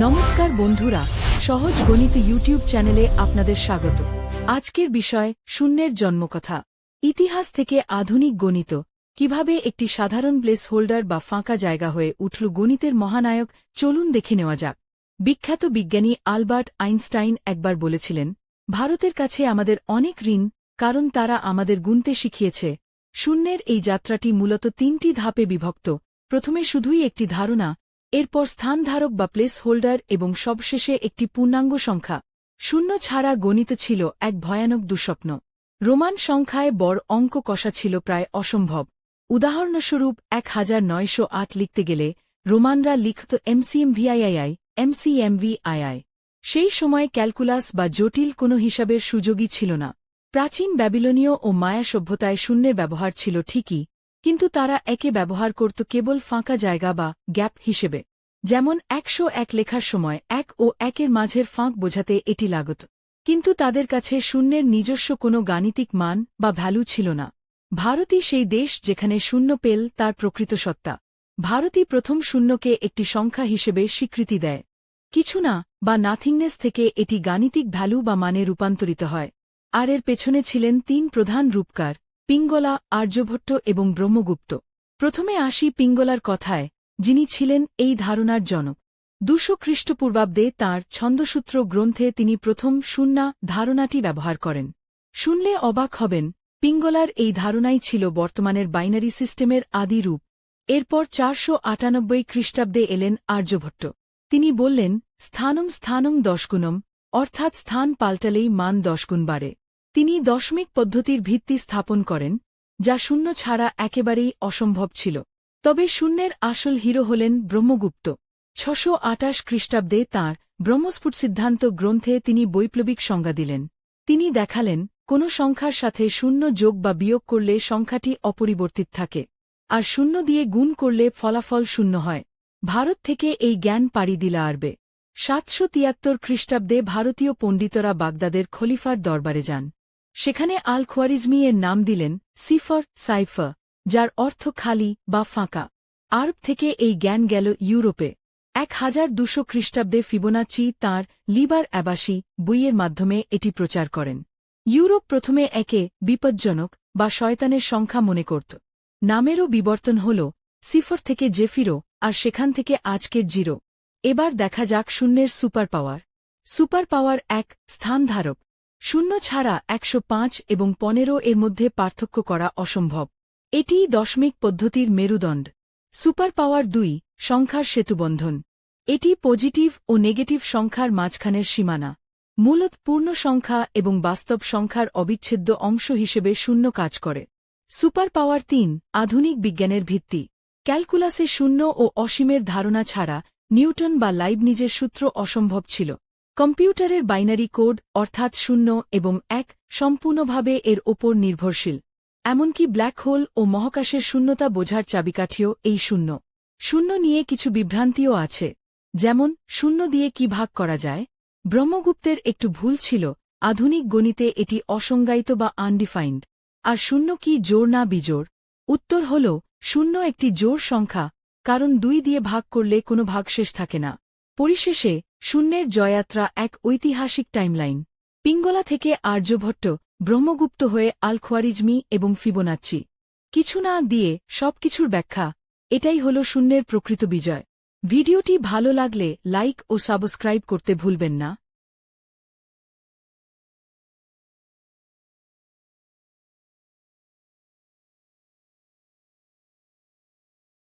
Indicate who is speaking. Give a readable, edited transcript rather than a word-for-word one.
Speaker 1: নমস্কার বন্ধুরা, সহজ গণিত ইউটিউব চ্যানেলে আপনাদের স্বাগত। আজকের বিষয় শূন্যের জন্মকথা। ইতিহাস থেকে আধুনিক গণিত কিভাবে একটি সাধারণ প্লেস হোল্ডার বা ফাঁকা জায়গা হয়ে উঠল গণিতের মহানায়ক, চলুন দেখে নেওয়া যাক। বিখ্যাত বিজ্ঞানী আলবার্ট আইনস্টাইন একবার বলেছিলেন, ভারতের কাছে আমাদের অনেক ঋণ, কারণ তারা আমাদের গুনতে শিখিয়েছে। শূন্যের এই যাত্রাটি মূলত তিনটি ধাপে বিভক্ত। প্রথমে শুধুই একটি ধারণা, এরপর স্থানধারক বা প্লেস হোল্ডার এবং সবশেষে একটি পূর্ণাঙ্গ সংখ্যা। শূন্য ছাড়া গণিত ছিল এক ভয়ানক দুঃস্বপ্ন। রোমান সংখ্যায় বড় অঙ্ক কষা ছিল প্রায় অসম্ভব। উদাহরণস্বরূপ 1908 লিখতে গেলে রোমানরা লিখত MCMVIII, MCMVII। সেই সময় ক্যালকুলাস বা জটিল কোনো হিসাবের সুযোগই ছিল না। প্রাচীন ব্যাবিলনীয় ও মায়া সভ্যতায় শূন্যের ব্যবহার ছিল ঠিকই, কিন্তু তারা একে ব্যবহার করত কেবল ফাঁকা জায়গা বা গ্যাপ হিসেবে। যেমন 101 লেখার সময় 1 ও 1-এর মাঝের ফাঁক বোঝাতে এটি লাগত। কিন্তু তাদের কাছে শূন্যের নিজস্ব কোনো গাণিতিক মান বা ভ্যালু ছিল না। ভারতই সেই দেশ যেখানে শূন্য পেল তার প্রকৃত সত্তা। ভারতই প্রথম শূন্যকে একটি সংখ্যা হিসেবে স্বীকৃতি দেয়। কিছু না বা নাথিংনেস থেকে এটি গাণিতিক ভ্যালু বা মানে রূপান্তরিত হয়। আর এর পেছনে ছিলেন তিন প্রধান রূপকার, পিঙ্গলা, আর্যভট্ট এবং ব্রহ্মগুপ্ত। প্রথমে আসি পিঙ্গলার কথায়, যিনি ছিলেন এই ধারণার জনক। 200 খ্রিস্টপূর্বাব্দে তাঁর ছন্দসূত্র গ্রন্থে তিনি প্রথম শূন্য ধারণাটি ব্যবহার করেন। শুনলে অবাক হবেন, পিঙ্গলার এই ধারণাই ছিল বর্তমানের বাইনারি সিস্টেমের আদি রূপ। এরপর 498 খ্রিস্টাব্দে এলেন আর্যভট্ট। তিনি বললেন, স্থানম স্থানং দশগুণম, অর্থাৎ স্থান পাল্টালেই মান 10 গুণ বাড়ে। তিনি দশমিক পদ্ধতির ভিত্তি স্থাপন করেন, যা শূন্য ছাড়া একেবারেই অসম্ভব ছিল। তবে শূন্যের আসল হিরো হলেন ব্রহ্মগুপ্ত। 628 খ্রিস্টাব্দে তাঁর ব্রহ্মস্ফুট সিদ্ধান্ত গ্রন্থে তিনি বৈপ্লবিক সংজ্ঞা দিলেন। তিনি দেখালেন, কোনো সংখ্যার সাথে শূন্য যোগ বা বিয়োগ করলে সংখ্যাটি অপরিবর্তিত থাকে, আর শূন্য দিয়ে গুণ করলে ফলাফল শূন্য হয়। ভারত থেকে এই জ্ঞান পাড়ি দিল আরবে। 773 খ্রিস্টাব্দে ভারতীয় পণ্ডিতরা বাগদাদের খলিফার দরবারে যান। সেখানে আল খোয়ারিজমি এর নাম দিলেন সিফর, সাইফার, যার অর্থ খালি বা ফাঁকা। আরব থেকে এই জ্ঞান গেল ইউরোপে। 1200 খ্রিস্টাব্দে ফিবোনাচি তাঁর লিবার অ্যাবাসি বইয়ের মাধ্যমে এটি প্রচার করেন। ইউরোপ প্রথমে একে বিপজ্জনক বা শয়তানের সংখ্যা মনে করত। নামেরও বিবর্তন হল, সিফর থেকে জেফিরো, আর সেখান থেকে আজকের জিরো। এবার দেখা যাক শূন্যের সুপার পাওয়ার। Super power 1, স্থানধারক। শূন্য ছাড়া 105 এবং 15 এর মধ্যে পার্থক্য করা অসম্ভব। এটিই দশমিক পদ্ধতির মেরুদণ্ড। সুপার পাওয়ার 2, সংখ্যার সেতুবন্ধন। এটি পজিটিভ ও নেগেটিভ সংখ্যার মাঝখানের সীমানা। মূলত পূর্ণ সংখ্যা এবং বাস্তব সংখ্যার অবিচ্ছেদ্য অংশ হিসেবে শূন্য কাজ করে। সুপার পাওয়ার 3, আধুনিক বিজ্ঞানের ভিত্তি। ক্যালকুলাসে শূন্য ও অসীমের ধারণা ছাড়া নিউটন বা লাইবনিজের সূত্র অসম্ভব ছিল। কম্পিউটারের বাইনারি কোড অর্থাৎ 0 এবং 1 সম্পূর্ণভাবে এর ওপর নির্ভরশীল। এমনকি ব্ল্যাক হোল ও মহাকাশের শূন্যতা বোঝার চাবিকাঠিও এই শূন্য। শূন্য নিয়ে কিছু বিভ্রান্তিও আছে, যেমন শূন্য দিয়ে কি ভাগ করা যায়। ব্রহ্মগুপ্তের একটু ভুল ছিল, আধুনিক গণিতে এটি অসংজ্ঞায়িত বা আনডিফাইন্ড। আর শূন্য কি জোড় না বিজোড়? উত্তর হল, শূন্য একটি জোড় সংখ্যা, কারণ 2 দিয়ে ভাগ করলে কোনো ভাগশেষ থাকে না। পরিশেষে শূন্যের জয়যাত্রা এক ঐতিহাসিক টাইমলাইন। পিঙ্গলা থেকে আর্যভট্ট, ব্রহ্মগুপ্ত হয়ে আল খোয়ারিজমি এবং ফিবোনাচ্চি। কিছু না দিয়ে সবকিছুর ব্যাখ্যা। এটাই হল শূন্যের প্রকৃত বিজয়। ভিডিওটি ভালো লাগলে লাইক ও সাবস্ক্রাইব করতে ভুলবেন না।